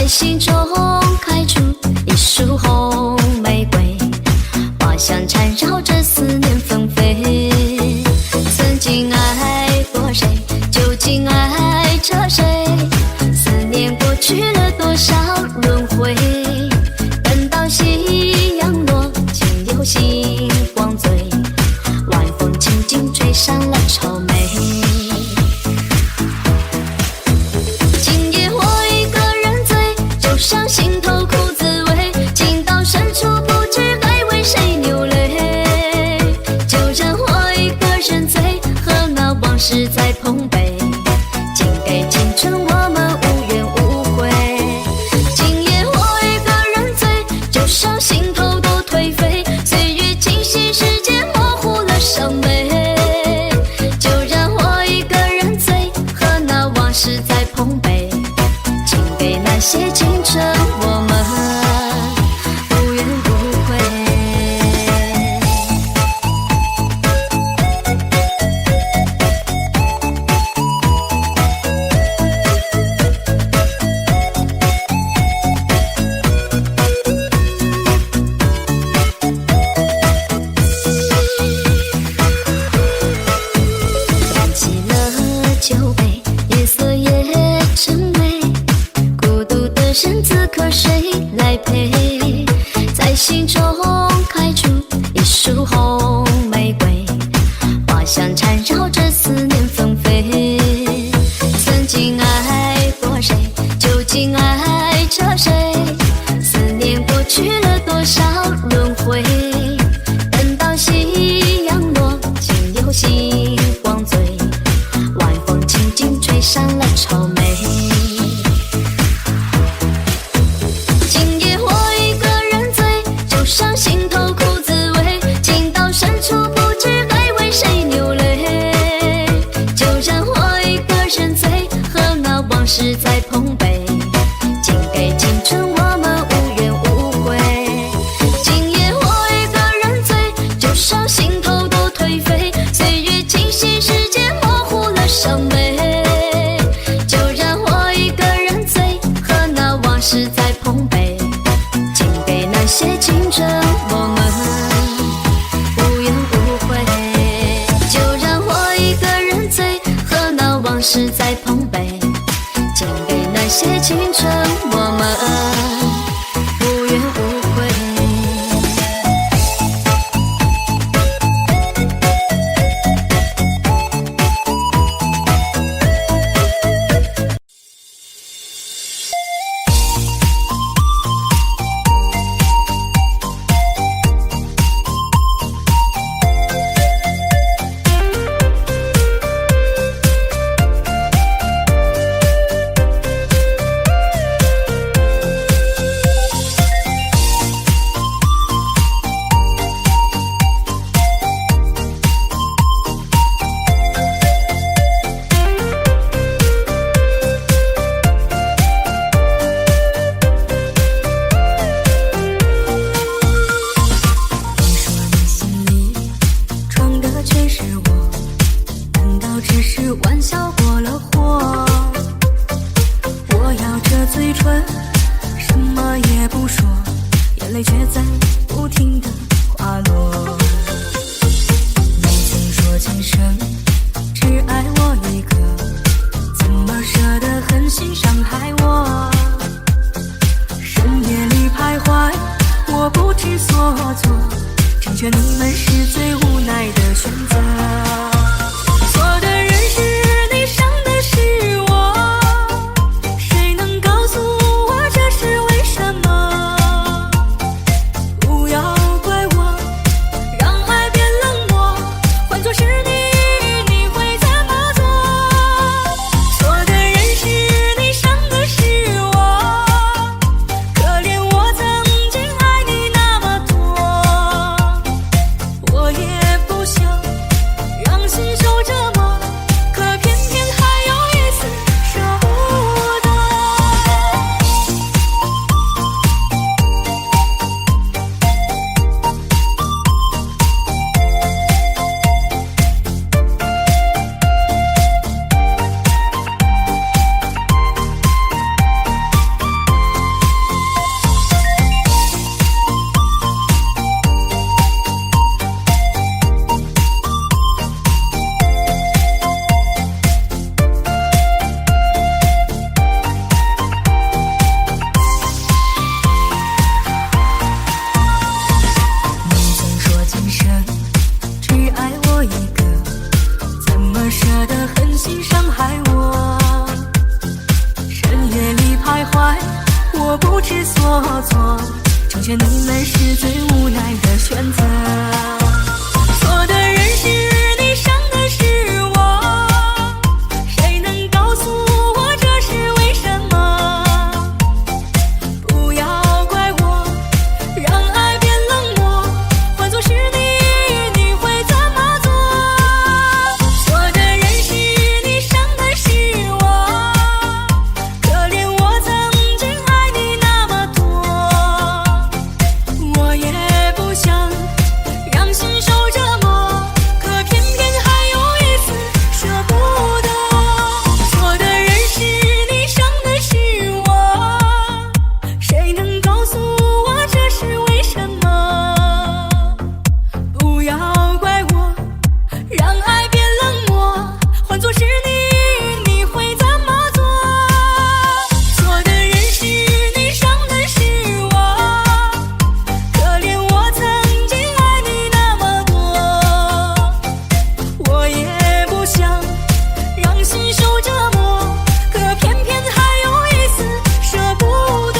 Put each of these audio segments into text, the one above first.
心中开出一束红玫瑰，花香缠绕着思念纷飞。曾经爱过谁，究竟爱着谁？思念过去了多少轮回？等到夕阳落，请留星光醉，晚风轻轻吹散了愁眉。今夜我一个人醉，就像心头苦滋味，情到深处不知该为谁流泪。就让我一个人醉，和那往事在碰杯，敬给青春我们无怨无悔。今夜我一个人醉，就像心头都颓废，岁月清晰，时间模糊了伤悲。就让我一个人醉，和那往事在碰杯，敬给那些青春我们无怨无悔。端起了酒杯，夜色也真美，孤独的人此刻谁来陪？在心中开出一束红玫瑰，花香缠绕着思念纷飞。曾经爱过谁，究竟爱着谁？思念过去了多少轮回？等到夕阳落，请留星光醉，晚风轻轻吹散了愁眉。今夜我一个人醉，就像心头苦滋味，情到深处不知该为谁流泪。就让我一个人醉，和那往事在碰杯，敬给青春我们无怨无悔。今夜我一个人醉，就像心头都颓废，岁月清晰，时间模糊了伤悲。就让我一个人醉，和那往事在碰杯，敬给那些青春我们无怨无悔。就让我一个人醉，和那往事在碰杯，敬给那些青春我们无怨无悔。你说你心里装的全是我，难道只是玩笑过了火？我咬着嘴唇，什么也不说，眼泪却在不停的滑落。你曾说今生只爱我一个，怎么舍得狠心伤害我？深夜里徘徊，我不知所措，成全你们是最无奈的选择。错的人是你，伤的是我，谁能告诉我这是为什么？不要怪我，让爱变冷漠，换作是你，你会怎么做？错的人是你，伤的是我，可怜我曾经爱你那么多，我也不知所措，成全你们是最无奈的选择。错的人是你，伤的是我，谁能告诉我这是为什么？不要怪我，让爱变冷漠，换作是你，你会怎么做？错的人是你，伤的是我，可怜我曾经爱你那么多，我也不想让心受折磨，可偏偏还有一丝舍不得。错的人是你，伤的是我，谁能告诉我这是为什么？不要怪我，让爱变冷漠，换作是你，你会怎么做？错的人是你，伤的是我，可怜我曾经爱你那么多，我也不想让心受折磨，可偏偏还有一丝舍不得，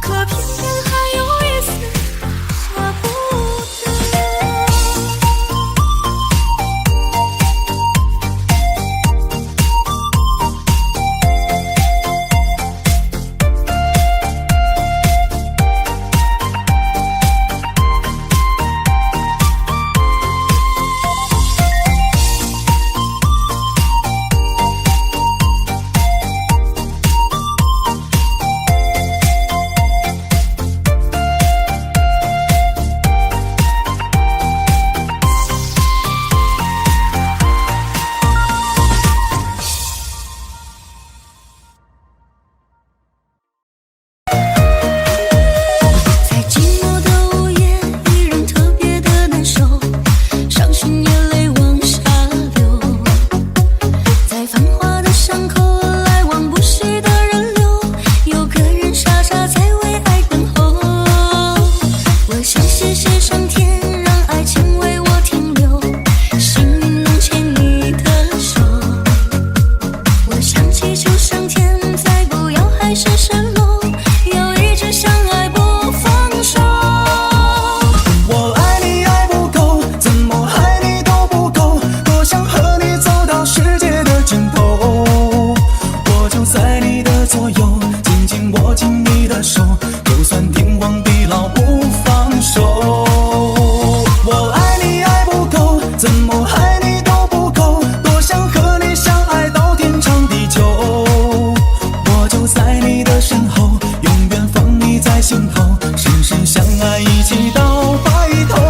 可偏偏还有一丝舍不得。在寂寞的午夜，一人特别的难受，伤心眼泪往下流。在繁华的巷口，来往不息的人流，有个人傻傻在为爱等候。我想谢谢上天，让爱情为我停留，幸运能牵你的手。我想祈求上天，再不要海市蜃楼，要一直相爱不放手。我爱你爱不够，怎么爱你都不够，多想和你走到世界的尽头。我就在你的左右，紧紧握紧你的手，就算天荒地老不放手。我爱你爱不够，怎么爱你都不够，多想和你相爱到天长地久。我就在你的身后，永远放你在心头，深深相爱一起到白头。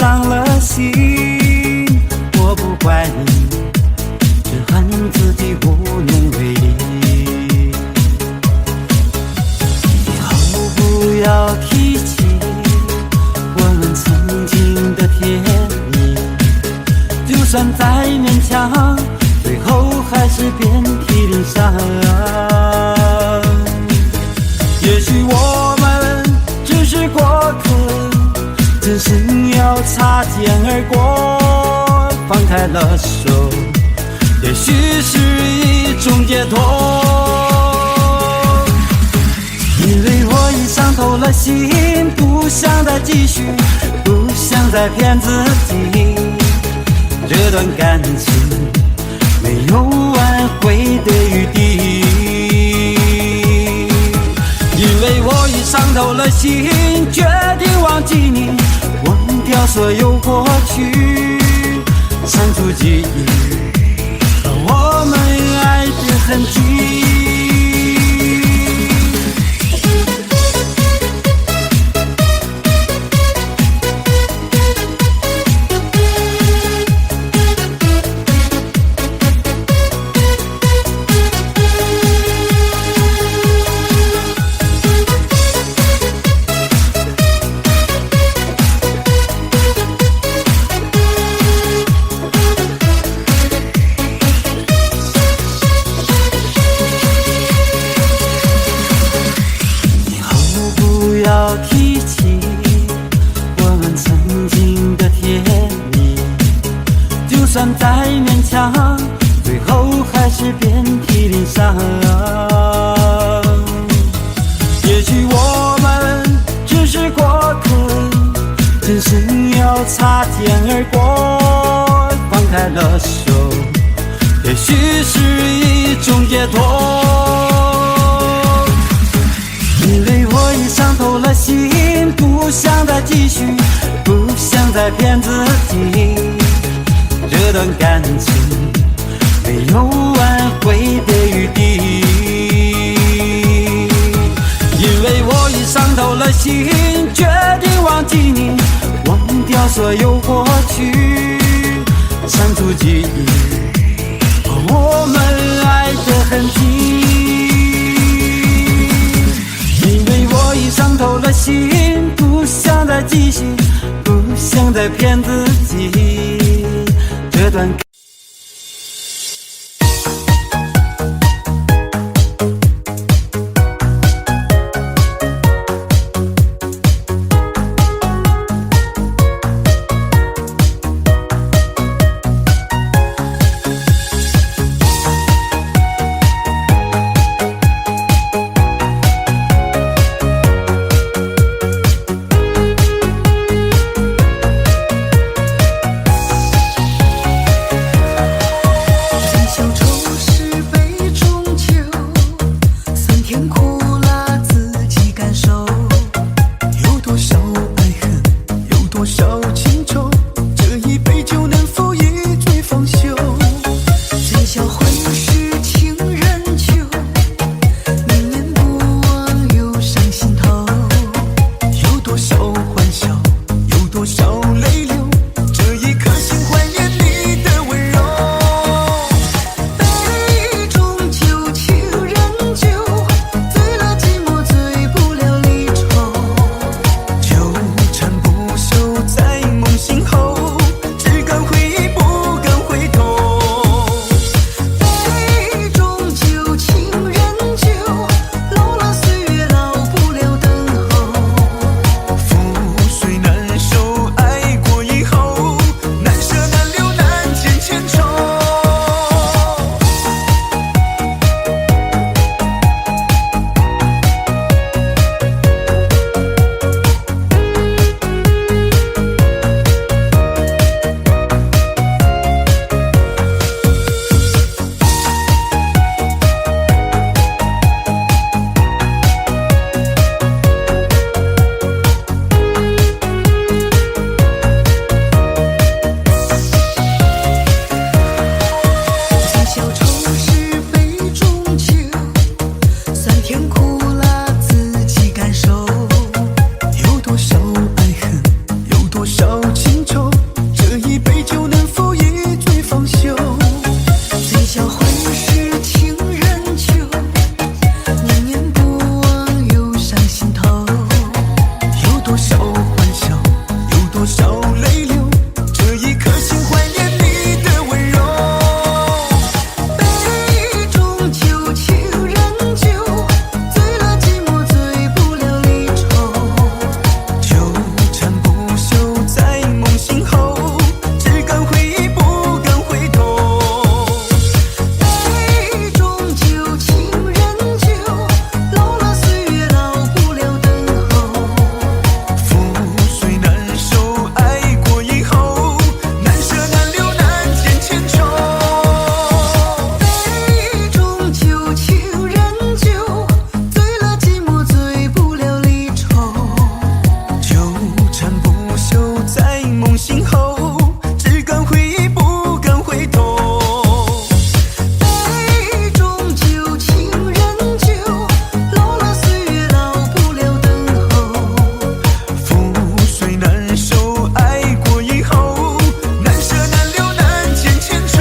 伤了心，我不怪你，只恨自己无能为力。以后不要提起我们曾经的甜蜜，就算再勉强，最后还是遍体鳞伤。也许我们只是过客，真心要擦肩而过，放开了手，也许是一种解脱。因为我已伤透了心，不想再继续，不想再骗自己，这段感情没有挽回的余地。因为我已伤透了心，决定忘记你，忘掉所有过去，删除记忆和我们爱的痕迹。不要提起我们曾经的甜蜜，就算再勉强，最后还是遍体鳞伤。也许我们只是过客，真心要擦肩而过，放开了手，也许是一种解脱。因为我已伤透了心，不想再继续，不想再骗自己，这段感情没有挽回的余地。因为我已伤透了心，决定忘记你，忘掉所有过去，删除记忆和我们爱的痕迹。因为我已伤透了心，不想再继续，不想再骗自己，这段多少爱恨，有多少情愁。心后，只敢回忆不敢回头。杯中酒，情人酒，老了岁月老不了等候。覆水难收，爱过以后，难舍难留难解千愁。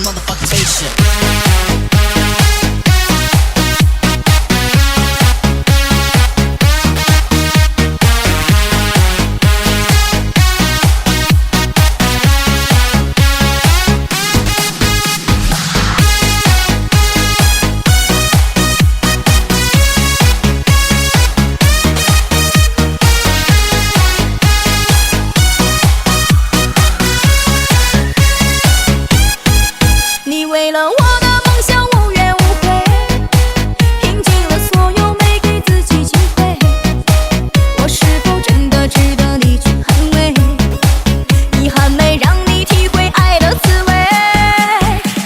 motherfucking spaceship.你为了我的梦想无怨无悔，拼尽了所有没给自己机会，我是否真的值得你去捍卫？遗憾没让你体会爱的滋味。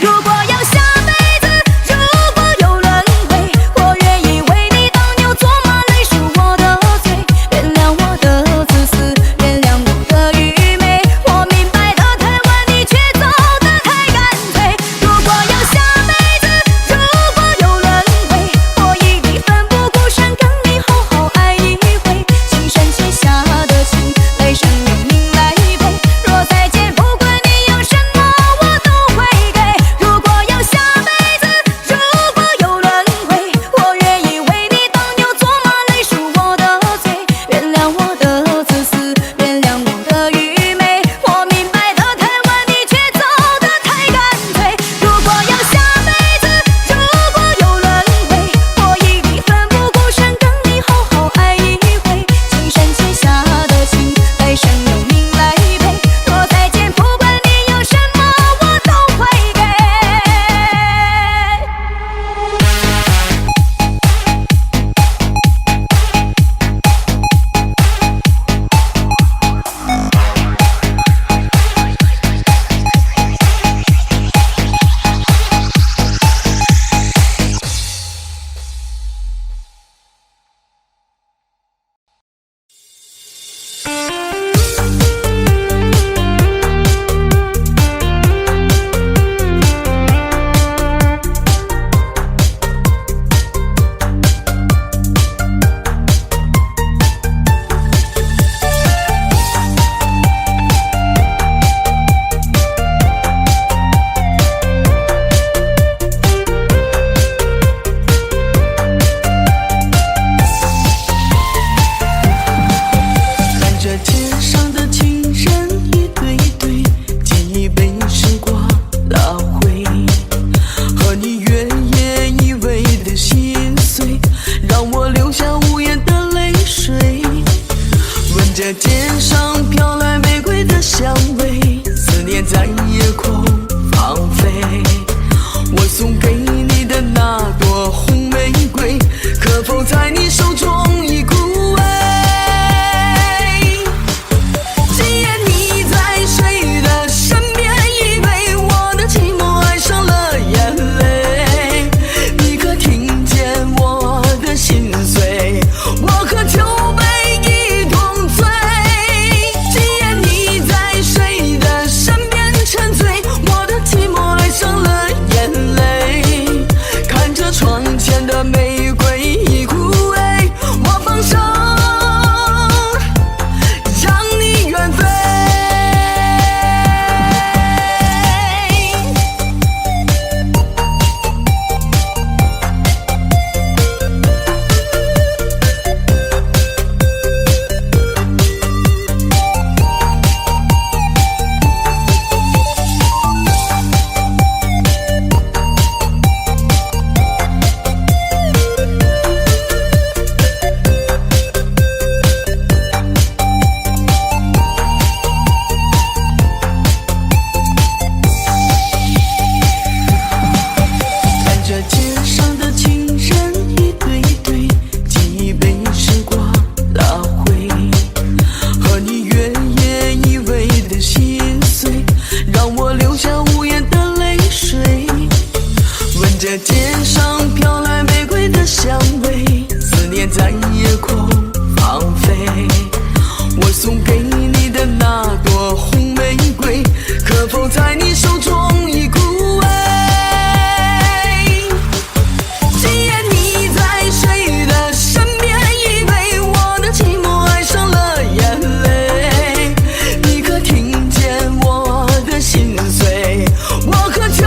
如果有下辈子，如果有轮回，我愿意为你当牛做马，累赎我的罪，原谅我的自私，原谅我的愚昧。我明白的太晚，你却走得太干脆。如果有下辈子，如果有轮回，我一定奋不顾身跟你好好爱一回。情深结下的情，来生有命来陪。若再见，不管你要什么，我都会给。如果有下辈子，如果有轮回，我愿意为你当牛做马，累赎我的罪，原谅我的自私，原谅我的愚昧。我明白的太晚，你却走得太干脆。如果有下辈子，如果有轮回，我一定奋不顾身跟你好好爱一回。情深结下的情，来生有命来陪。若再见，不管你有什么，我都会给。看着天上的情人一对一对，记忆被时光拉回，和你约夜依偎的心碎，让我流下无言的泪水。闻着天上飘来玫瑰的香味，思念在夜空放飞。我送给你的那朵红玫瑰，可否在你手中已枯萎？今夜你在谁的身边依偎，我的寂寞爱上了眼泪。你可听见我的心碎？我和酒杯一同醉。今夜你在谁的身边沉醉，我的寂寞爱上了眼泪。看着窗前的玫瑰已枯萎，我放手让你远飞。看着街上的情人一对一对，记忆被时光拉回，和你约夜依偎的心碎，让我流下无言的泪水。闻着天上飘来玫瑰的香味，思念在夜空放飞。我送给你的那朵红玫瑰，可否在你手中已枯萎？今夜你在谁的身边依偎，我的寂寞爱上了眼泪。你可听见我的心碎？我和酒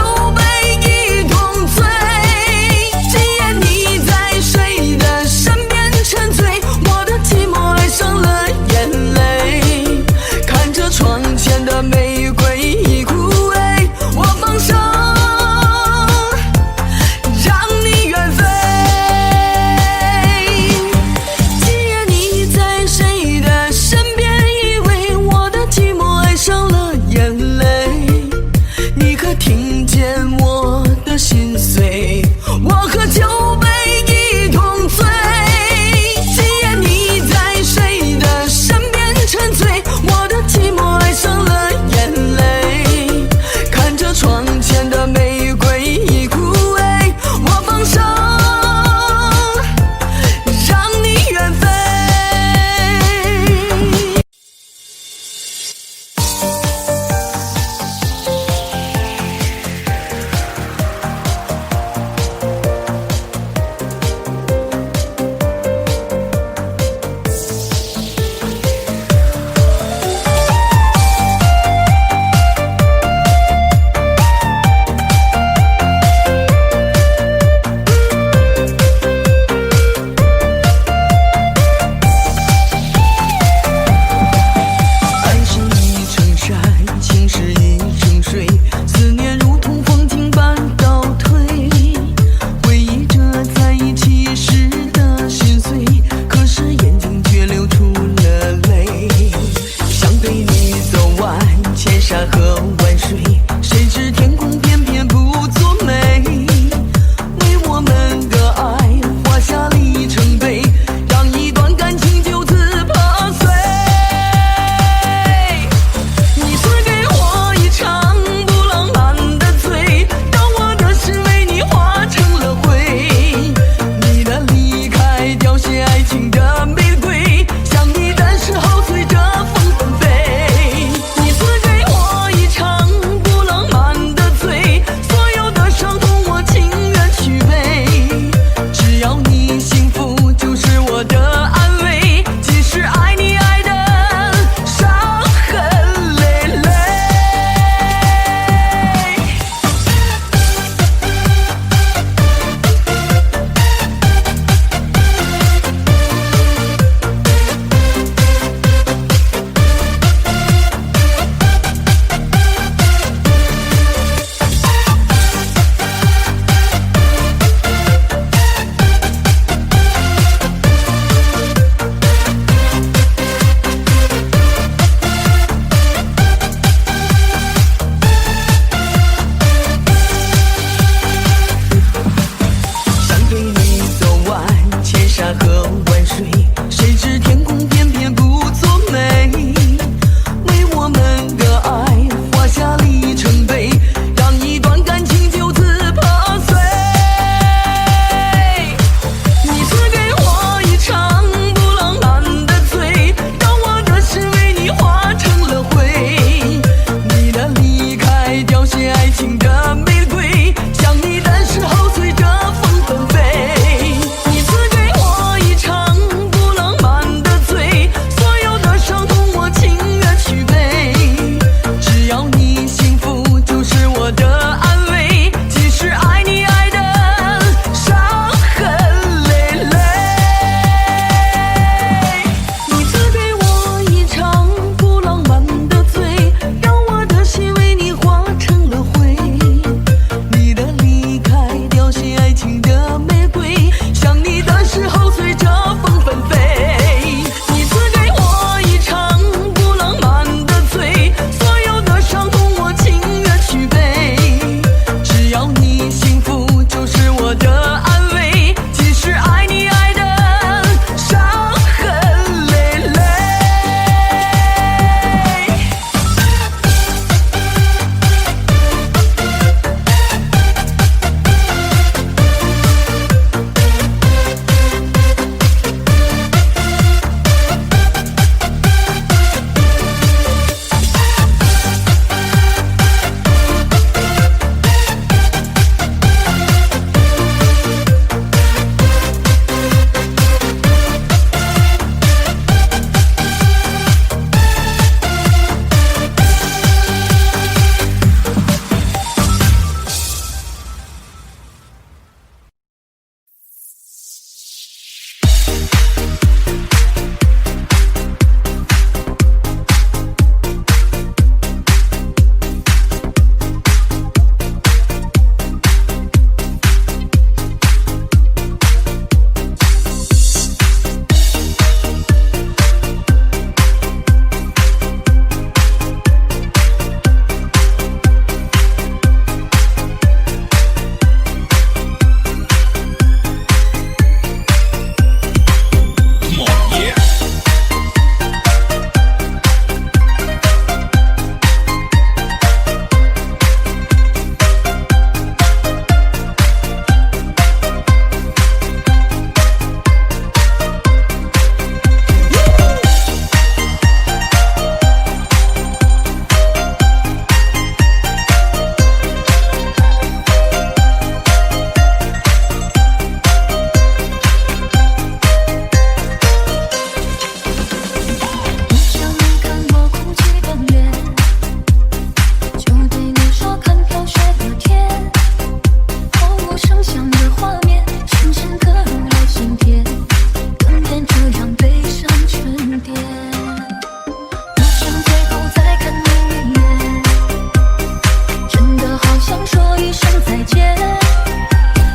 想说一声再见，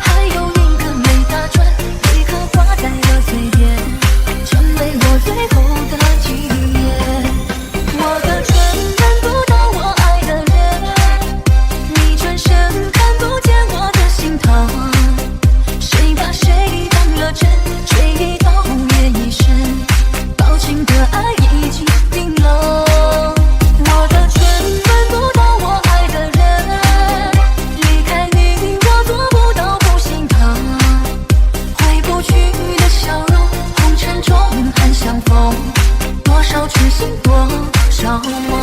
还有一个没打转，一颗挂在了嘴边，成为我最后的纪念。我的唇吻不到我爱的人，你转身看不见我的心疼，谁把谁当了真，追忆到夜已深，抱紧的爱已经冰冷。我的唇吻不到我爱的人，离开你我做不到不心疼，回不去的笑容，红尘中还相逢，多少痴心多少梦。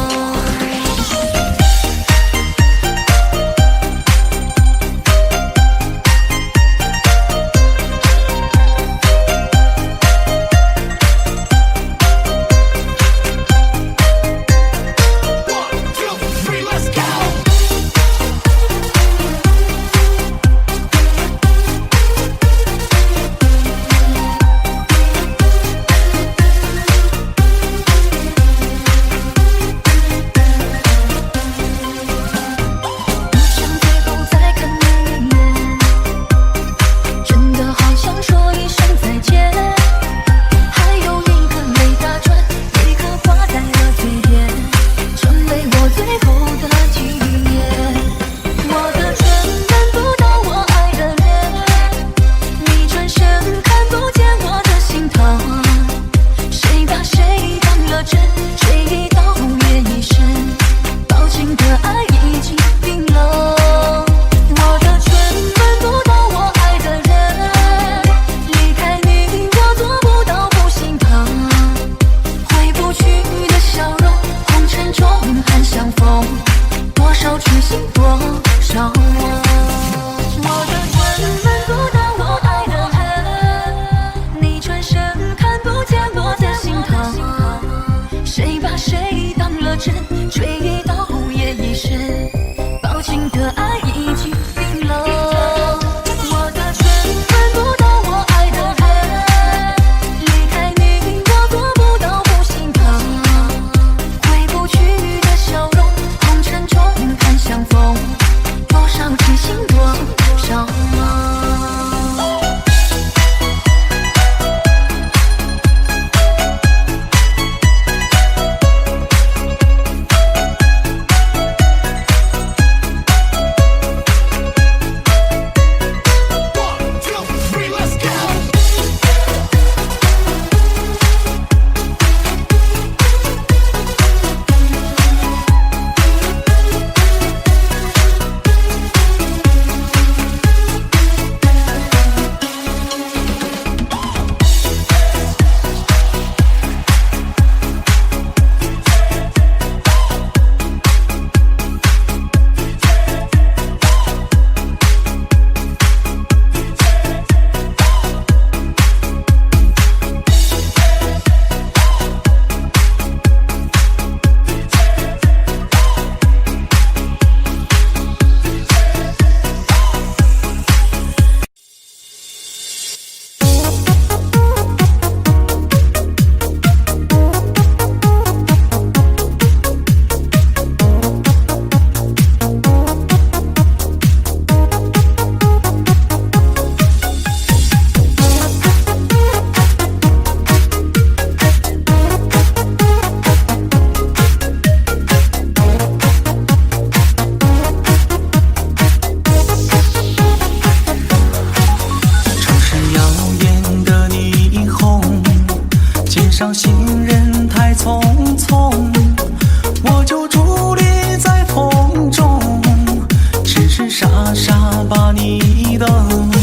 傻傻把你等。